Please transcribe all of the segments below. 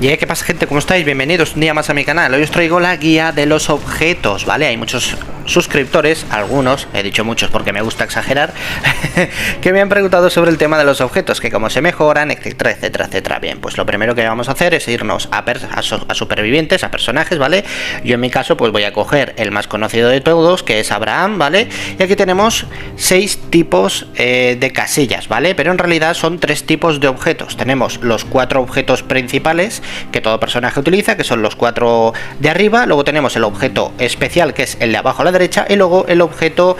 ¿Qué pasa, gente? ¿Cómo estáis? Bienvenidos un día más a mi canal. Hoy os traigo la guía de los objetos, ¿vale? Hay muchos suscriptores, algunos, he dicho muchos porque me gusta exagerar, que me han preguntado sobre el tema de los objetos, que cómo se mejoran, etcétera, etcétera, etcétera. Bien, pues lo primero que vamos a hacer es irnos a supervivientes, a personajes, ¿vale? Yo en mi caso pues voy a coger el más conocido de todos, que es Abraham, ¿vale? Y aquí tenemos 6 tipos de casillas, ¿vale? Pero en realidad son 3 tipos de objetos. Tenemos los 4 objetos principales que todo personaje utiliza, que son los 4 de arriba. Luego tenemos el objeto especial, que es el de abajo a la derecha, y luego el objeto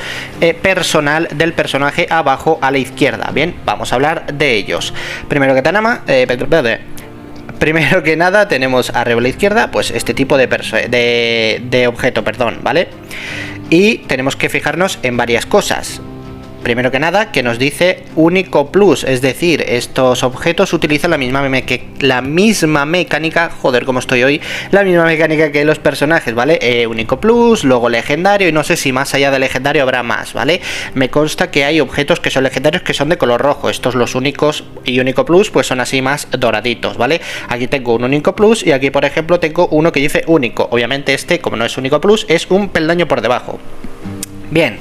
personal del personaje abajo a la izquierda. Bien, vamos a hablar de ellos. Primero que nada tenemos arriba a la izquierda pues este tipo de objeto, perdón, ¿vale? Y tenemos que fijarnos en varias cosas. Primero que nada, que nos dice único plus, es decir, estos objetos utilizan la misma mecánica, joder, como estoy hoy, la misma mecánica que los personajes, ¿vale? Único plus, luego legendario, y no sé si más allá de legendario habrá más, ¿vale? Me consta que hay objetos que son legendarios que son de color rojo. Estos, los únicos y único plus, pues son así más doraditos, ¿vale? Aquí tengo un único plus y aquí, por ejemplo, tengo uno que dice único. Obviamente este, como no es único plus, es un peldaño por debajo. Bien.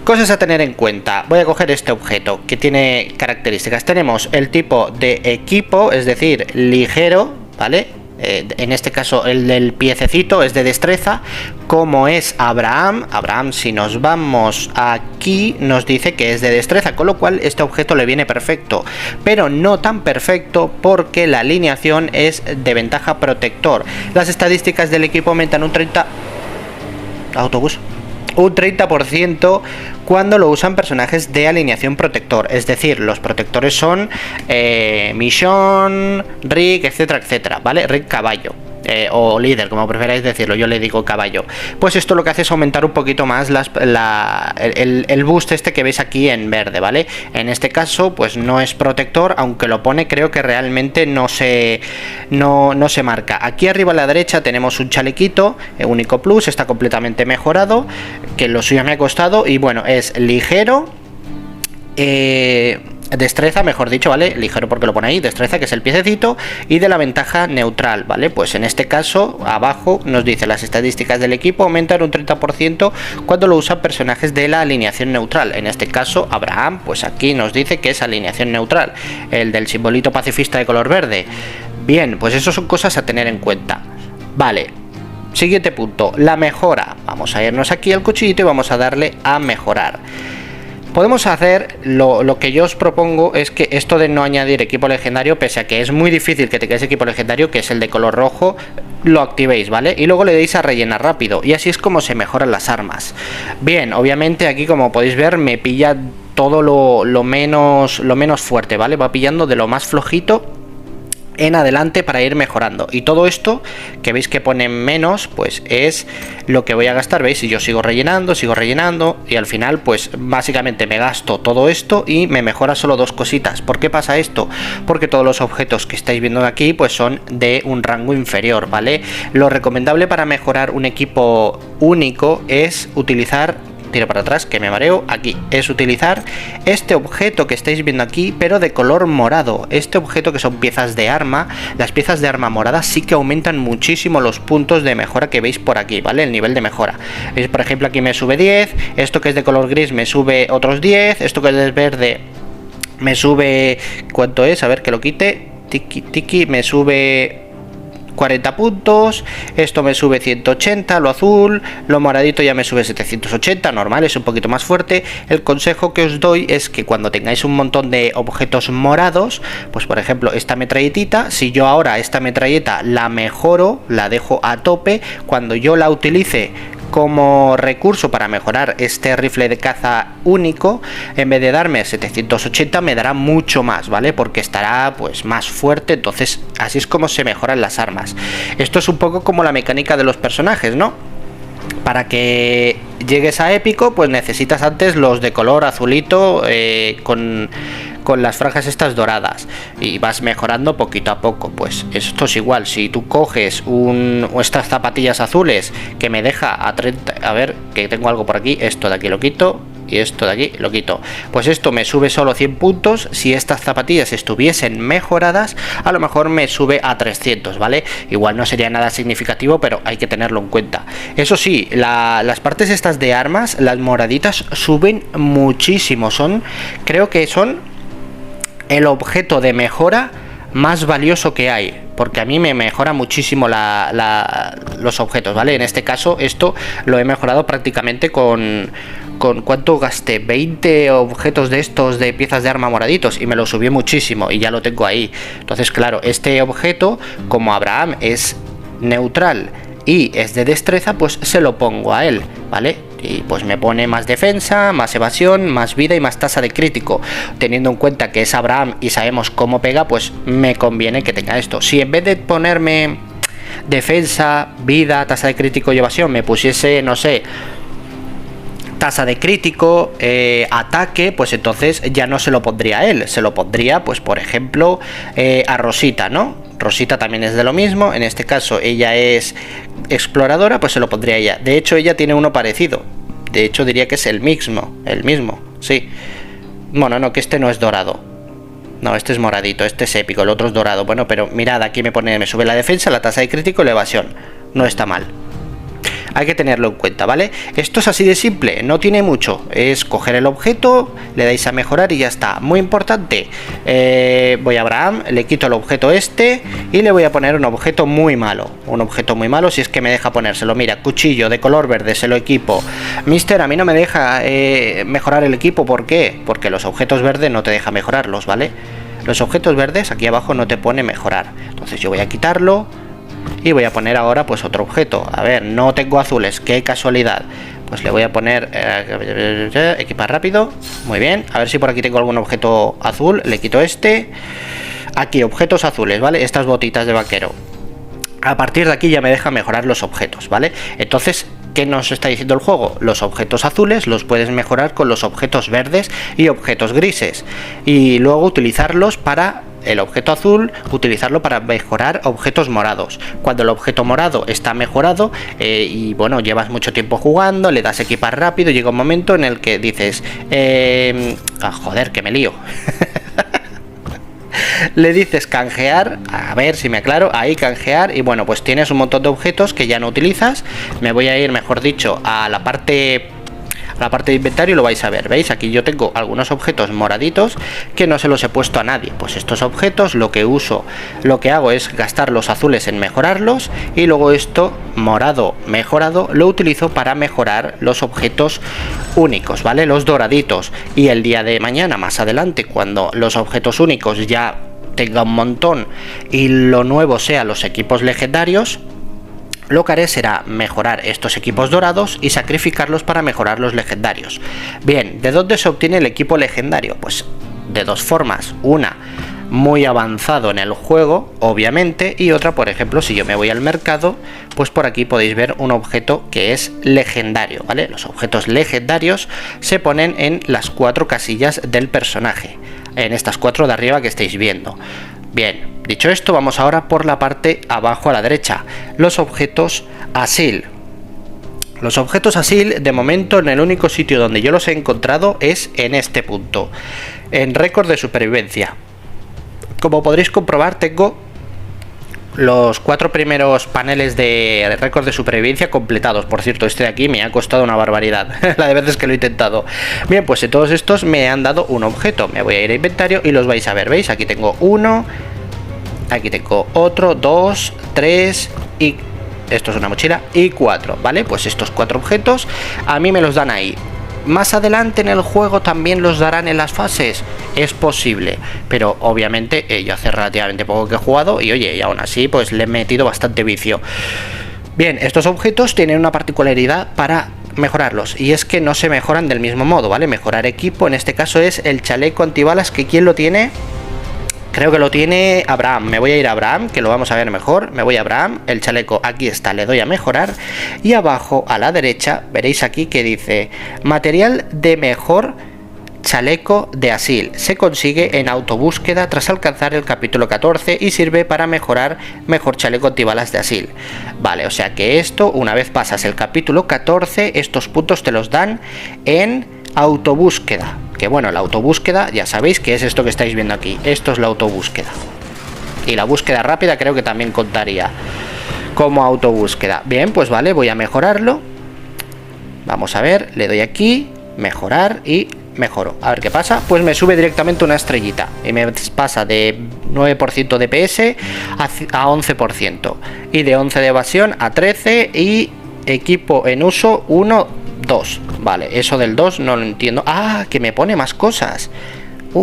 Cosas a tener en cuenta. Voy a coger este objeto que tiene características. Tenemos el tipo de equipo, es decir, ligero, ¿vale? En este caso el del piececito es de destreza. Como es Abraham, si nos vamos aquí nos dice que es de destreza, con lo cual este objeto le viene perfecto, pero no tan perfecto porque la alineación es de ventaja protector. Las estadísticas del equipo aumentan un 30% cuando lo usan personajes de alineación protector, es decir, los protectores son Michonne, Rick, etcétera, etcétera, ¿vale? Rick caballo. O líder, como preferáis decirlo, yo le digo caballo. Pues esto lo que hace es aumentar un poquito más el boost este que veis aquí en verde, ¿vale? En este caso pues no es protector, aunque lo pone, creo que realmente no se marca. Aquí arriba a la derecha tenemos un chalequito, único plus, está completamente mejorado, que lo suyo me ha costado, y bueno, es ligero, destreza, mejor dicho, ¿vale? Ligero porque lo pone ahí, destreza, que es el piececito, y de la ventaja neutral, ¿vale? Pues en este caso, abajo nos dice las estadísticas del equipo aumentan un 30% cuando lo usan personajes de la alineación neutral. En este caso, Abraham, pues aquí nos dice que es alineación neutral, el del simbolito pacifista de color verde. Bien, pues eso son cosas a tener en cuenta. Vale. Siguiente punto, la mejora. Vamos a irnos aquí al cuchillito y vamos a darle a mejorar. Podemos hacer, lo que yo os propongo es que esto de no añadir equipo legendario, pese a que es muy difícil que te quede equipo legendario, que es el de color rojo, lo activéis, ¿vale? Y luego le deis a rellenar rápido, y así es como se mejoran las armas. Bien, obviamente aquí, como podéis ver, me pilla todo lo menos fuerte, ¿vale? Va pillando de lo más flojito en adelante para ir mejorando, y todo esto que veis que pone menos pues es lo que voy a gastar. Veis, y yo sigo rellenando y al final pues básicamente me gasto todo esto y me mejora solo 2 cositas. ¿Por qué pasa esto? Porque todos los objetos que estáis viendo aquí pues son de un rango inferior, ¿vale? Lo recomendable para mejorar un equipo único es utilizar, tiro para atrás que me mareo, aquí es utilizar este objeto que estáis viendo aquí, pero de color morado. Este objeto, que son piezas de arma, las piezas de arma moradas sí que aumentan muchísimo los puntos de mejora que veis por aquí, ¿vale? El nivel de mejora. ¿Veis? Por ejemplo, aquí me sube 10, esto que es de color gris me sube otros 10, esto que es verde me sube, ¿cuánto es? A ver que lo quite, tiki, me sube 40 puntos, esto me sube 180, lo azul, lo moradito ya me sube 780, normal, es un poquito más fuerte. El consejo que os doy es que cuando tengáis un montón de objetos morados, pues por ejemplo esta metralletita, si yo ahora esta metralleta la mejoro, la dejo a tope, cuando yo la utilice como recurso para mejorar este rifle de caza único, en vez de darme 780 me dará mucho más, ¿vale? Porque estará pues más fuerte. Entonces así es como se mejoran las armas. Esto es un poco como la mecánica de los personajes, ¿no? Para que llegues a épico pues necesitas antes los de color azulito, con las franjas estas doradas, y vas mejorando poquito a poco. Pues esto es igual, si tú coges estas zapatillas azules que me deja a 30, a ver que tengo algo por aquí, esto de aquí lo quito, y esto de aquí lo quito. Pues esto me sube solo 100 puntos. Si estas zapatillas estuviesen mejoradas, a lo mejor me sube a 300, ¿vale? Igual no sería nada significativo, pero hay que tenerlo en cuenta. Eso sí, las partes estas de armas, las moraditas, suben muchísimo. Creo que son el objeto de mejora más valioso que hay, porque a mí me mejora muchísimo los objetos, ¿vale? En este caso esto lo he mejorado prácticamente con ¿cuánto gasté? 20 objetos de estos de piezas de arma moraditos y me lo subió muchísimo y ya lo tengo ahí. Entonces claro, este objeto, como Abraham es neutral y es de destreza, pues se lo pongo a él, ¿vale? Y pues me pone más defensa, más evasión, más vida y más tasa de crítico. Teniendo en cuenta que es Abraham y sabemos cómo pega, pues me conviene que tenga esto. Si en vez de ponerme defensa, vida, tasa de crítico y evasión, me pusiese, no sé, tasa de crítico, ataque, pues entonces ya no se lo pondría a él, se lo pondría, pues por ejemplo, a Rosita, ¿no? Rosita también es de lo mismo, en este caso ella es exploradora, pues se lo pondría a ella. De hecho ella tiene uno parecido, de hecho diría que es el mismo, sí. Bueno, no, que este no es dorado, no, este es moradito, este es épico, el otro es dorado. Bueno, pero mirad, aquí me sube la defensa, la tasa de crítico y la evasión, no está mal. Hay que tenerlo en cuenta, ¿vale? Esto es así de simple, no tiene mucho. Es coger el objeto, le dais a mejorar y ya está. Muy importante, voy a Abraham, le quito el objeto este y le voy a poner un objeto muy malo. Un objeto muy malo si es que me deja ponérselo. Mira, cuchillo de color verde, se lo equipo. Mister, a mí no me deja mejorar el equipo, ¿por qué? Porque los objetos verdes no te deja mejorarlos, ¿vale? Los objetos verdes aquí abajo no te pone mejorar. Entonces yo voy a quitarlo y voy a poner ahora pues otro objeto. A ver, no tengo azules, qué casualidad. Pues le voy a poner equipar rápido. Muy bien, a ver si por aquí tengo algún objeto azul. Le quito este. Aquí, objetos azules, ¿vale? Estas botitas de vaquero. A partir de aquí ya me deja mejorar los objetos, ¿vale? Entonces, ¿qué nos está diciendo el juego? Los objetos azules los puedes mejorar con los objetos verdes y objetos grises. Y luego utilizarlos para el objeto azul, utilizarlo para mejorar objetos morados. Cuando el objeto morado está mejorado y bueno, llevas mucho tiempo jugando, le das equipar rápido, llega un momento en el que dices joder, que me lío. Le dices canjear, a ver si me aclaro, ahí canjear, y bueno, pues tienes un montón de objetos que ya no utilizas. Me voy a ir, mejor dicho, a la parte de inventario, lo vais a ver. ¿Veis? Aquí yo tengo algunos objetos moraditos que no se los he puesto a nadie. Pues estos objetos lo que hago es gastar los azules en mejorarlos, y luego esto morado mejorado lo utilizo para mejorar los objetos únicos, ¿vale? Los doraditos. Y el día de mañana, más adelante, cuando los objetos únicos ya tenga un montón y lo nuevo sea los equipos legendarios, lo que haré será mejorar estos equipos dorados y sacrificarlos para mejorar los legendarios. Bien, ¿de dónde se obtiene el equipo legendario? Pues de dos formas. Una, muy avanzado en el juego, obviamente, y otra, por ejemplo, si yo me voy al mercado, pues por aquí podéis ver un objeto que es legendario, ¿vale? Los objetos legendarios se ponen en las 4 casillas del personaje, en estas 4 de arriba que estáis viendo. Bien, dicho esto, vamos ahora por la parte abajo a la derecha, los objetos Asil. Los objetos Asil, de momento, en el único sitio donde yo los he encontrado es en este punto, en récord de supervivencia. Como podréis comprobar, tengo los 4 primeros paneles de récord de supervivencia completados. Por cierto, este de aquí me ha costado una barbaridad, la de veces que lo he intentado. Bien, pues en todos estos me han dado un objeto. Me voy a ir a inventario y los vais a ver. ¿Veis? Aquí tengo uno, aquí tengo otro, 2, 3 y... esto es una mochila, y 4, ¿vale? Pues estos 4 objetos a mí me los dan ahí. Más adelante en el juego también los darán en las fases, es posible, pero obviamente yo hace relativamente poco que he jugado y oye, y aún así pues le he metido bastante vicio. Bien, estos objetos tienen una particularidad para mejorarlos, y es que no se mejoran del mismo modo, ¿vale? Mejorar equipo, en este caso es el chaleco antibalas, que ¿quién lo tiene? Creo que lo tiene Abraham. Me voy a ir a Abraham, que lo vamos a ver mejor. Me voy a Abraham, el chaleco aquí está, le doy a mejorar, y abajo a la derecha veréis aquí que dice material de mejor chaleco de Asil. Se consigue en autobúsqueda tras alcanzar el capítulo 14 y sirve para mejorar mejor chaleco antibalas de Asil. Vale, o sea que esto, una vez pasas el capítulo 14, estos puntos te los dan en autobúsqueda. Que bueno, la autobúsqueda ya sabéis que es esto que estáis viendo aquí. Esto es la autobúsqueda. Y la búsqueda rápida creo que también contaría como autobúsqueda. Bien, pues vale, voy a mejorarlo. Vamos a ver, le doy aquí, mejorar y mejoro. A ver qué pasa. Pues me sube directamente una estrellita y me pasa de 9% de PS a 11%. Y de 11 de evasión a 13 y equipo en uso 1, 2. Vale, eso del 2 no lo entiendo. Ah, que me pone más cosas.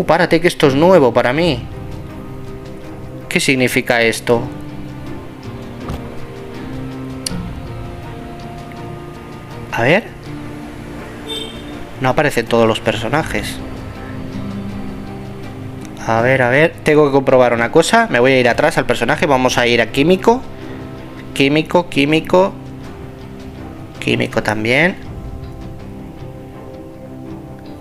Párate que esto es nuevo para mí. ¿Qué significa esto? A ver. No aparecen todos los personajes. A ver. Tengo que comprobar una cosa. Me voy a ir atrás al personaje. Vamos a ir a químico. Químico también.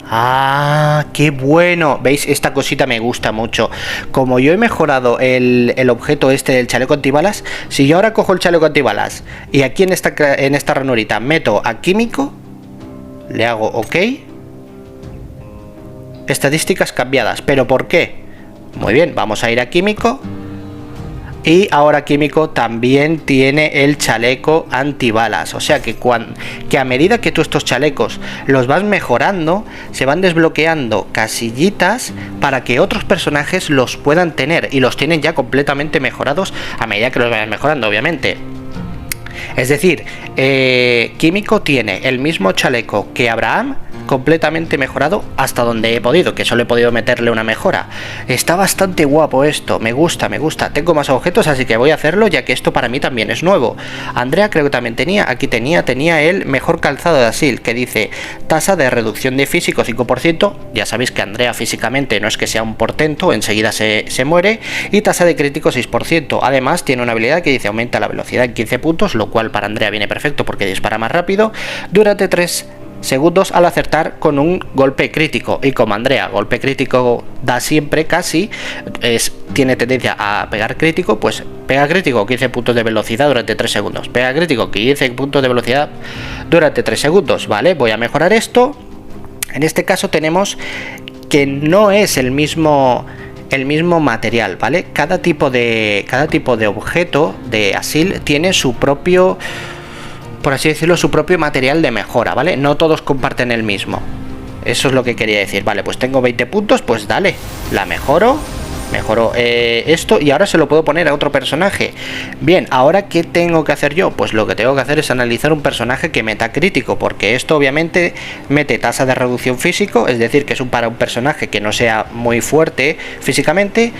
Ah, qué bueno. ¿Veis? Esta cosita me gusta mucho. Como yo he mejorado el objeto este del chaleco antibalas, si yo ahora cojo el chaleco antibalas y aquí en esta ranurita meto a químico, le hago OK, estadísticas cambiadas. ¿Pero por qué? Muy bien, vamos a ir a químico. Y ahora químico también tiene el chaleco antibalas. O sea que a medida que tú estos chalecos los vas mejorando, se van desbloqueando casillitas para que otros personajes los puedan tener. Y los tienen ya completamente mejorados a medida que los vayan mejorando, obviamente. Es decir, químico tiene el mismo chaleco que Abraham, completamente mejorado hasta donde he podido, que solo he podido meterle una mejora. Está bastante guapo esto, me gusta. Tengo más objetos, así que voy a hacerlo, ya que esto para mí también es nuevo. Andrea creo que también tenía el mejor calzado de Asil, que dice tasa de reducción de físico 5%. Ya sabéis que Andrea físicamente no es que sea un portento, enseguida se muere. Y tasa de crítico 6%. Además tiene una habilidad que dice aumenta la velocidad en 15 puntos, lo cual para Andrea viene perfecto porque dispara más rápido durante 3 segundos al acertar con un golpe crítico. Y como Andrea golpe crítico da siempre, casi tiene tendencia a pegar crítico, pues pega crítico 15 puntos de velocidad durante 3 segundos, pega crítico 15 puntos de velocidad durante 3 segundos. Vale, voy a mejorar esto. En este caso tenemos que no es el mismo material, ¿vale? Cada tipo de objeto de Asil tiene su propio, por así decirlo, su propio material de mejora, ¿vale? No todos comparten el mismo. Eso es lo que quería decir. Vale, pues tengo 20 puntos, pues dale, la mejoro esto y ahora se lo puedo poner a otro personaje. Bien, ahora ¿qué tengo que hacer yo? Pues lo que tengo que hacer es analizar un personaje que meta crítico, porque esto obviamente mete tasa de reducción físico, es decir, que es para un personaje que no sea muy fuerte físicamente.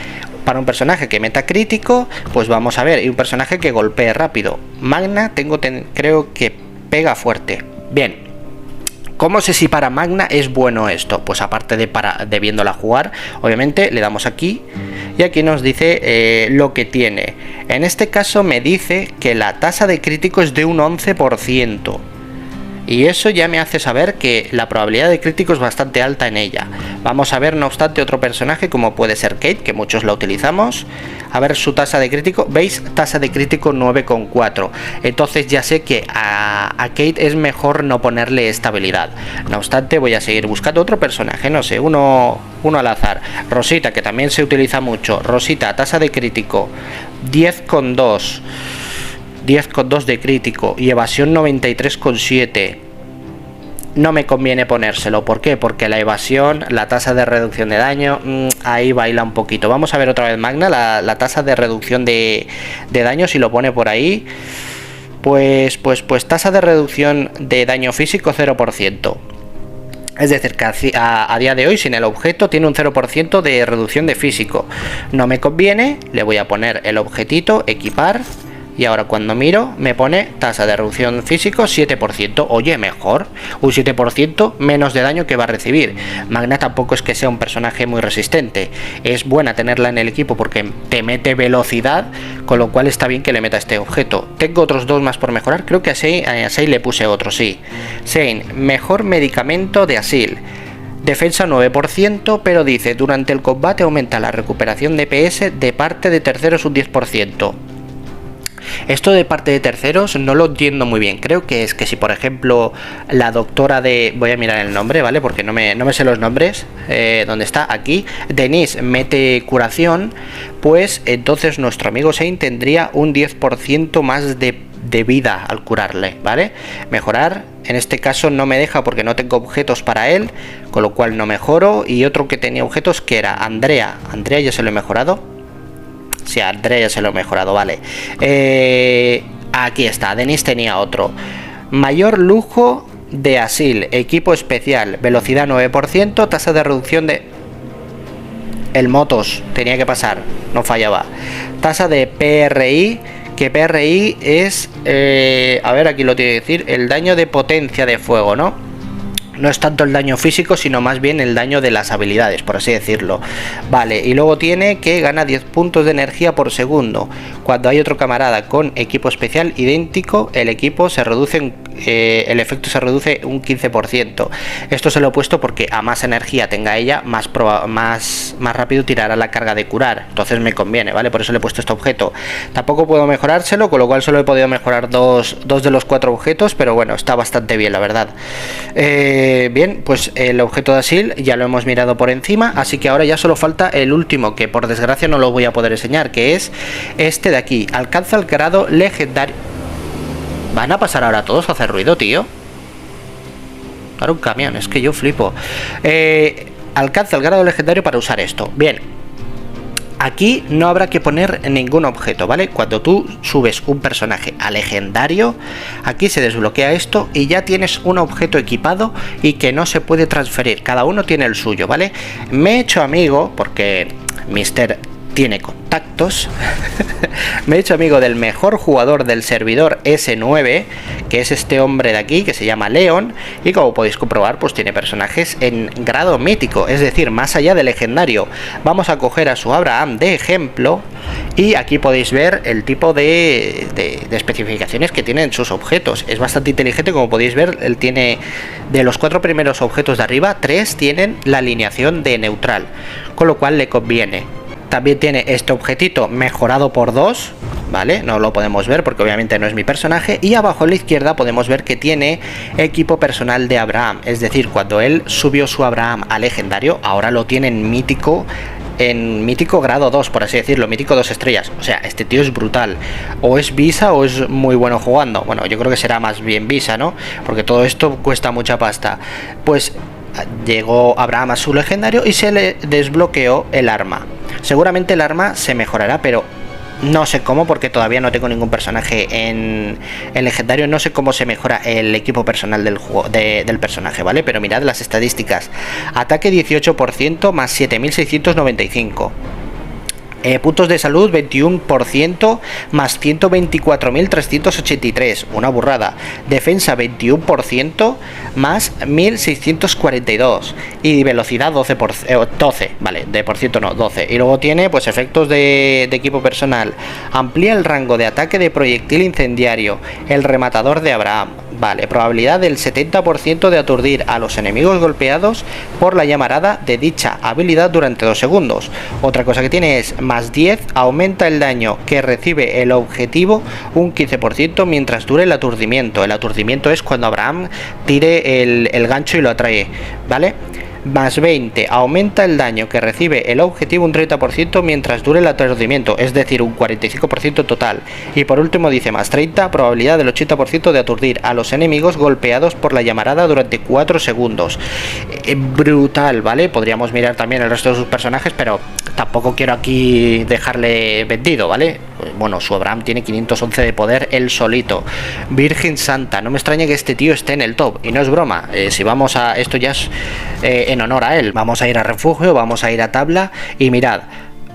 Para un personaje que meta crítico, pues vamos a ver, y un personaje que golpee rápido. Magna creo que pega fuerte. Bien, ¿cómo sé si para Magna es bueno esto? Pues aparte de viéndola jugar, obviamente le damos aquí y aquí nos dice lo que tiene. En este caso me dice que la tasa de crítico es de un 11%. Y eso ya me hace saber que la probabilidad de crítico es bastante alta en ella. Vamos a ver no obstante otro personaje como puede ser Kate, que muchos la utilizamos. A ver su tasa de crítico, ¿veis? Tasa de crítico 9,4. Entonces ya sé que a Kate es mejor no ponerle estabilidad. No obstante voy a seguir buscando otro personaje, no sé, uno al azar. Rosita, que también se utiliza mucho. Rosita, tasa de crítico 10,2. 10,2 de crítico y evasión 93,7. No me conviene ponérselo. ¿Por qué? Porque la evasión, la tasa de reducción de daño, ahí baila un poquito. Vamos a ver otra vez Magna, la tasa de reducción de daño, si lo pone por ahí. Pues tasa de reducción de daño físico 0%. Es decir, que a día de hoy sin el objeto tiene un 0% de reducción de físico. No me conviene, le voy a poner el objetito, equipar. Y ahora cuando miro me pone tasa de reducción físico 7%. Oye, mejor, un 7% menos de daño que va a recibir. Magna tampoco es que sea un personaje muy resistente. Es buena tenerla en el equipo porque te mete velocidad, con lo cual está bien que le meta este objeto. Tengo otros dos más por mejorar. Creo que a Sei le puse otro, sí. Sein, mejor medicamento de Asil. Defensa 9%, pero dice durante el combate aumenta la recuperación de PS de parte de terceros un 10%. Esto de parte de terceros no lo entiendo muy bien. Creo que es que si por ejemplo la doctora de... Voy a mirar el nombre, ¿vale? Porque no me sé los nombres. ¿Dónde está? Aquí. Denise mete curación, pues entonces nuestro amigo Shane tendría un 10% más de vida al curarle, ¿vale? Mejorar, en este caso no me deja porque no tengo objetos para él, con lo cual no mejoro. Y otro que tenía objetos que era Andrea. Andrea ya se lo he mejorado. Sí, a Andrea ya se lo he mejorado, vale. Aquí está, Denis tenía otro. Mayor lujo de asil, equipo especial, velocidad 9%, tasa de reducción de... El motos, tenía que pasar, no fallaba. Tasa de PRI, que PRI es... a ver, aquí lo tiene que decir, el daño de potencia de fuego, ¿no? No es tanto el daño físico, sino más bien el daño de las habilidades, por así decirlo. Vale, y luego tiene que gana 10 puntos de energía por segundo. Cuando hay otro camarada con equipo especial idéntico, el equipo se reduce, el efecto se reduce un 15%. Esto se lo he puesto porque a más energía tenga ella, más rápido tirará la carga de curar. Entonces me conviene, ¿vale? Por eso le he puesto este objeto. Tampoco puedo mejorárselo, con lo cual solo he podido mejorar dos de los 4 objetos, pero bueno, está bastante bien, la verdad. Bien, pues el objeto de asil ya lo hemos mirado por encima, así que ahora ya solo falta el último, que por desgracia no lo voy a poder enseñar, que es este de aquí. Alcanza el grado legendario. ¿Van a pasar ahora todos a hacer ruido, tío? Para un camión, es que yo flipo. Alcanza el grado legendario para usar esto. Bien. Aquí no habrá que poner ningún objeto, ¿vale? Cuando tú subes un personaje a legendario, aquí se desbloquea esto y ya tienes un objeto equipado y que no se puede transferir. Cada uno tiene el suyo, ¿vale? Me he hecho amigo, porque Mister tiene contactos. Me he hecho amigo del mejor jugador del servidor S9, que es este hombre de aquí, que se llama Leon, y como podéis comprobar, pues tiene personajes en grado mítico, es decir, más allá de legendario. Vamos a coger a su Abraham de ejemplo, y aquí podéis ver el tipo de especificaciones que tienen sus objetos. Es bastante inteligente, como podéis ver. Él tiene, de los 4 primeros objetos de arriba, 3 tienen la alineación de neutral, con lo cual le conviene. También tiene este objetito mejorado por 2, ¿vale? No lo podemos ver porque obviamente no es mi personaje. Y abajo a la izquierda podemos ver que tiene equipo personal de Abraham. Es decir, cuando él subió su Abraham a legendario, ahora lo tiene en mítico grado 2, por así decirlo, mítico 2 estrellas. O sea, este tío es brutal. O es Visa o es muy bueno jugando. Bueno, yo creo que será más bien Visa, ¿no? Porque todo esto cuesta mucha pasta. Pues llegó Abraham a su legendario y se le desbloqueó el arma. Seguramente el arma se mejorará, pero no sé cómo, porque todavía no tengo ningún personaje en legendario. No sé cómo se mejora el equipo personal del juego, del personaje, ¿vale? Pero mirad las estadísticas. Ataque 18% más 7695. Puntos de salud 21% más 124.383, una burrada. Defensa 21% más 1.642 y velocidad 12, vale, de por ciento no, 12. Y luego tiene pues efectos de equipo personal. Amplía el rango de ataque de proyectil incendiario, el rematador de Abraham. Vale, probabilidad del 70% de aturdir a los enemigos golpeados por la llamarada de dicha habilidad durante 2 segundos. Otra cosa que tiene es más 10, aumenta el daño que recibe el objetivo un 15% mientras dure el aturdimiento. El aturdimiento es cuando Abraham tire el gancho y lo atrae, ¿vale? Más 20, aumenta el daño que recibe el objetivo un 30% mientras dure el aturdimiento, es decir, un 45% total. Y por último dice más 30, probabilidad del 80% de aturdir a los enemigos golpeados por la llamarada durante 4 segundos. Brutal, ¿vale? Podríamos mirar también el resto de sus personajes, pero tampoco quiero aquí dejarle vendido, ¿vale? Bueno, su Abraham tiene 511 de poder él solito. Virgen Santa, no me extraña que este tío esté en el top, y no es broma. Si vamos a... esto ya es en honor a él. Vamos a ir a refugio, vamos a ir a tabla, y mirad,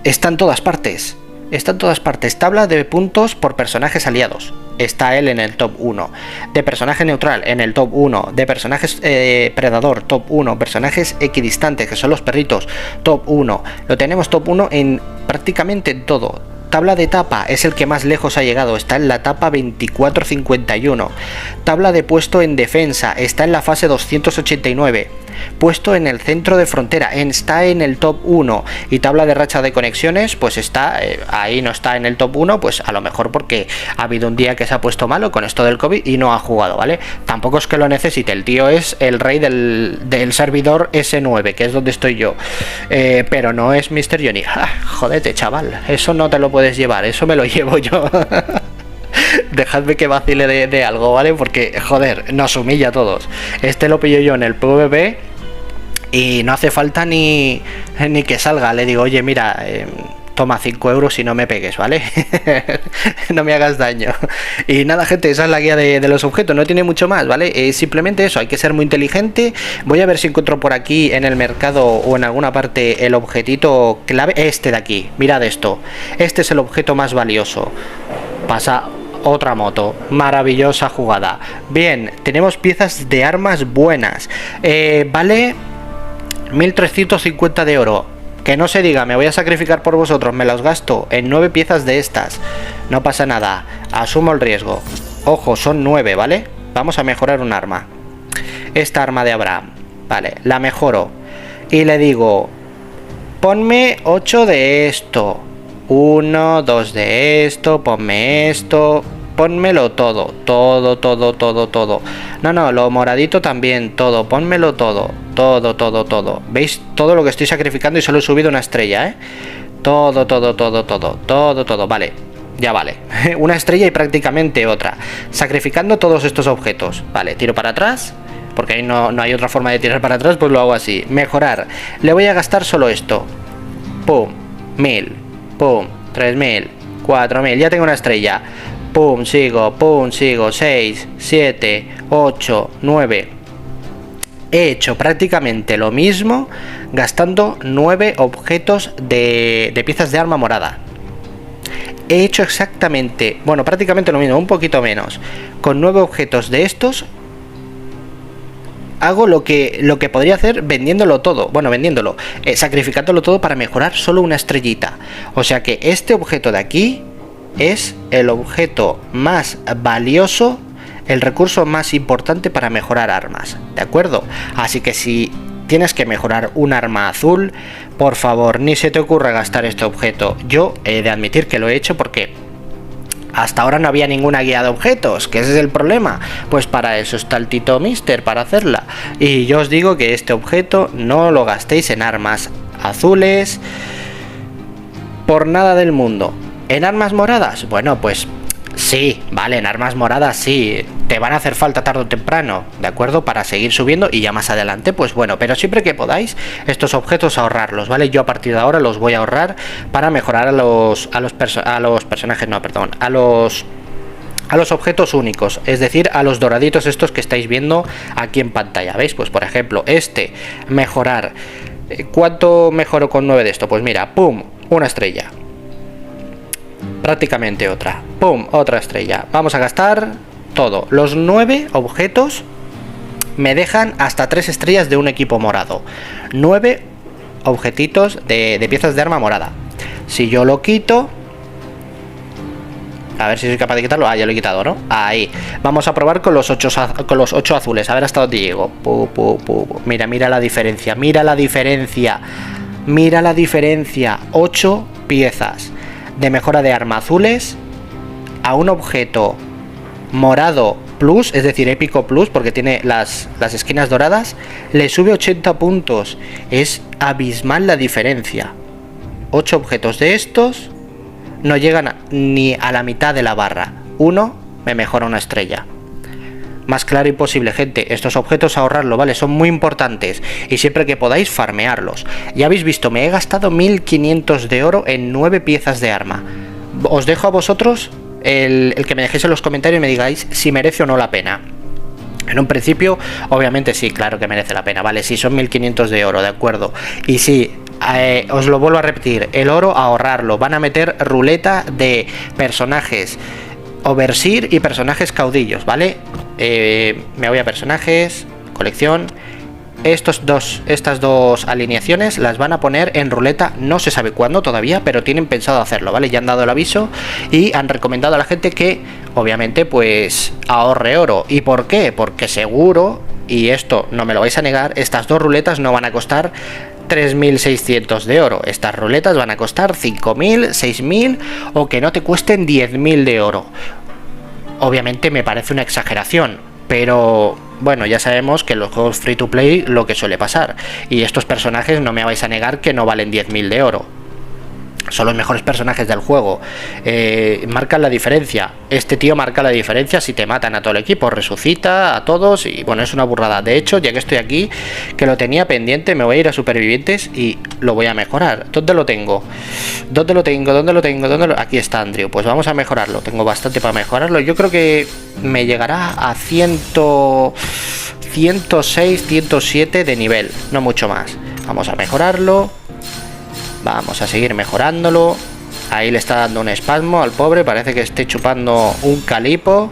está en todas partes. Está en todas partes. Tabla de puntos por personajes aliados. Está él en el top 1. De personaje neutral en el top 1. De personajes predador, top 1. Personajes equidistantes, que son los perritos, top 1. Lo tenemos top 1 en prácticamente todo. Tabla de etapa es el que más lejos ha llegado, está en la etapa 2451. Tabla de puesto en defensa está en la fase 289. puesto en el centro de frontera, está en el top 1, y tabla de racha de conexiones, pues está ahí, no está en el top 1, pues a lo mejor porque ha habido un día que se ha puesto malo con esto del COVID y no ha jugado, ¿vale? Tampoco es que lo necesite, el tío es el rey del servidor S9, que es donde estoy yo, pero no es Mr. Johnny. Jódete, chaval, eso no te lo puedes llevar, eso me lo llevo yo. Dejadme que vacile de algo, ¿vale? Porque, joder, nos humilla a todos. Este lo pillo yo en el PvP y no hace falta ni que salga. Le digo, oye, mira, toma 5 euros y no me pegues, ¿vale? No me hagas daño. Y nada, gente, esa es la guía de los objetos. No tiene mucho más, ¿vale? Simplemente eso, hay que ser muy inteligente. Voy a ver si encuentro por aquí en el mercado o en alguna parte el objetito clave. Este de aquí, mirad esto. Este es el objeto más valioso. Pasa otra moto, maravillosa jugada. Bien, tenemos piezas de armas buenas. Vale 1350 de oro. Que no se diga, me voy a sacrificar por vosotros, me los gasto en 9 piezas de estas. No pasa nada, asumo el riesgo. Ojo, son 9, ¿vale? Vamos a mejorar un arma. Esta arma de Abraham, vale, la mejoro. Y le digo, ponme 8 de esto. 1, 2 de esto, ponme esto, pónmelo todo, todo. No, lo moradito también, todo, pónmelo todo. ¿Veis? Todo lo que estoy sacrificando y solo he subido una estrella, ¿eh? Todo, vale, ya vale. Una estrella y prácticamente otra. Sacrificando todos estos objetos. Vale, tiro para atrás, porque ahí no hay otra forma de tirar para atrás, pues lo hago así. Mejorar. Le voy a gastar solo esto. Pum, 1000. Pum, 3000, 4000, ya tengo una estrella. Pum, sigo, 6, 7, 8, 9. He hecho prácticamente lo mismo gastando 9 objetos de piezas de arma morada. He hecho exactamente, bueno, prácticamente lo mismo, un poquito menos. Con 9 objetos de estos hago lo que podría hacer vendiéndolo todo. Bueno, sacrificándolo todo para mejorar solo una estrellita. O sea que este objeto de aquí es el objeto más valioso, el recurso más importante para mejorar armas, ¿de acuerdo? Así que si tienes que mejorar un arma azul, por favor, ni se te ocurra gastar este objeto. Yo he de admitir que lo he hecho porque hasta ahora no había ninguna guía de objetos, que ese es el problema. Pues para eso está el Tito Mister, para hacerla. Y yo os digo que este objeto no lo gastéis en armas azules por nada del mundo. ¿En armas moradas? Bueno, pues sí, vale, en armas moradas sí, te van a hacer falta tarde o temprano, ¿de acuerdo? Para seguir subiendo y ya más adelante, pues bueno, pero siempre que podáis, estos objetos ahorrarlos, ¿vale? Yo a partir de ahora los voy a ahorrar para mejorar a los personajes, no, perdón, a los objetos únicos, es decir, a los doraditos estos que estáis viendo aquí en pantalla, ¿veis? Pues por ejemplo, mejorar, ¿cuánto mejoro con 9 de esto? Pues mira, pum, una estrella. Prácticamente otra. Pum, otra estrella. Vamos a gastar todo. Los 9 objetos me dejan hasta 3 estrellas de un equipo morado. 9 objetitos de piezas de arma morada. Si yo lo quito, a ver si soy capaz de quitarlo. Ah, ya lo he quitado, ¿no? Ahí. Vamos a probar con los 8 azules. A ver hasta dónde llego. Mira la diferencia. Mira la diferencia. 8 piezas de mejora de arma azules a un objeto morado plus, es decir, épico plus, porque tiene las esquinas doradas, le sube 80 puntos. Es abismal la diferencia. 8 objetos de estos no llegan ni a la mitad de la barra. Uno me mejora una estrella. Más claro imposible, gente. Estos objetos ahorrarlo, ¿vale? Son muy importantes. Y siempre que podáis, farmearlos. Ya habéis visto, me he gastado 1500 de oro en 9 piezas de arma. Os dejo a vosotros el que me dejéis en los comentarios y me digáis si merece o no la pena. En un principio, obviamente sí, claro que merece la pena, ¿vale? Sí, son 1500 de oro, ¿de acuerdo? Y sí, os lo vuelvo a repetir, el oro ahorrarlo. Van a meter ruleta de personajes Overseer y personajes caudillos, ¿vale? Me voy a personajes, colección. Estas dos alineaciones las van a poner en ruleta, no se sabe cuándo todavía, pero tienen pensado hacerlo, ¿vale? Ya han dado el aviso y han recomendado a la gente que, obviamente, pues ahorre oro. ¿Y por qué? Porque seguro, y esto no me lo vais a negar, estas dos ruletas no van a costar 3.600 de oro. Estas ruletas van a costar 5.000, 6.000 o que no te cuesten 10.000 de oro. Obviamente me parece una exageración, pero bueno, ya sabemos que en los juegos free to play lo que suele pasar. Y estos personajes no me vais a negar que no valen 10.000 de oro. Son los mejores personajes del juego, marcan la diferencia. Este tío marca la diferencia si te matan a todo el equipo, resucita a todos y bueno, es una burrada. De hecho, ya que estoy aquí, que lo tenía pendiente, me voy a ir a supervivientes y lo voy a mejorar. ¿Dónde lo tengo? ¿Dónde lo tengo? ¿Dónde lo tengo? Aquí está Andrew. Pues vamos a mejorarlo, tengo bastante para mejorarlo. Yo creo que me llegará a 106, 107 de nivel, no mucho más. Vamos a mejorarlo. Vamos a seguir mejorándolo. Ahí le está dando un espasmo al pobre. Parece que esté chupando un calipo.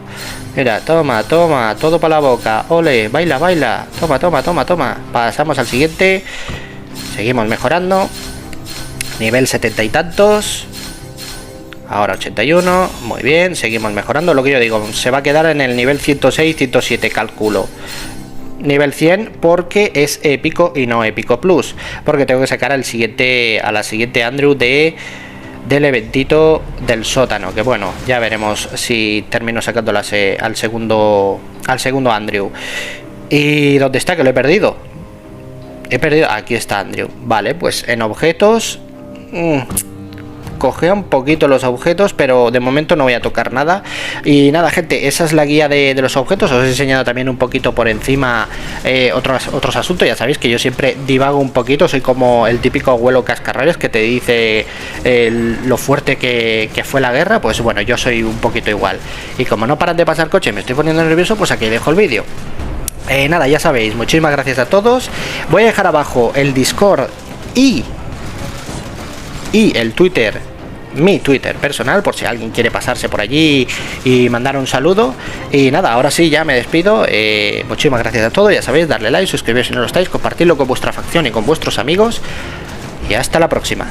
Mira, toma, toma, todo para la boca. Ole, baila, baila. Toma, toma, toma, toma. Pasamos al siguiente. Seguimos mejorando. Nivel 70 y tantos. Ahora 81. Muy bien, seguimos mejorando. Lo que yo digo, se va a quedar en el nivel 106, 107, calculo. Nivel 100 porque es épico y no épico plus, porque tengo que sacar a la siguiente Andrew del eventito del sótano, que bueno, ya veremos si termino sacándola al segundo Andrew. ¿Y dónde está? Que lo he perdido. Aquí está Andrew. Vale, pues en objetos cogea un poquito los objetos, pero de momento no voy a tocar nada. Y nada, gente, esa es la guía de los objetos. Os he enseñado también un poquito por encima otros asuntos. Ya sabéis que yo siempre divago un poquito, soy como el típico abuelo cascarrabias que te dice lo fuerte que fue la guerra. Pues bueno, yo soy un poquito igual. Y como no paran de pasar coche, me estoy poniendo nervioso, pues aquí dejo el vídeo. Nada, ya sabéis, muchísimas gracias a todos. Voy a dejar abajo el Discord y el Twitter, mi Twitter personal, por si alguien quiere pasarse por allí y mandar un saludo. Y nada, ahora sí, ya me despido. Muchísimas gracias a todos, ya sabéis, darle like, suscribiros si no lo estáis, compartirlo con vuestra facción y con vuestros amigos. Y hasta la próxima.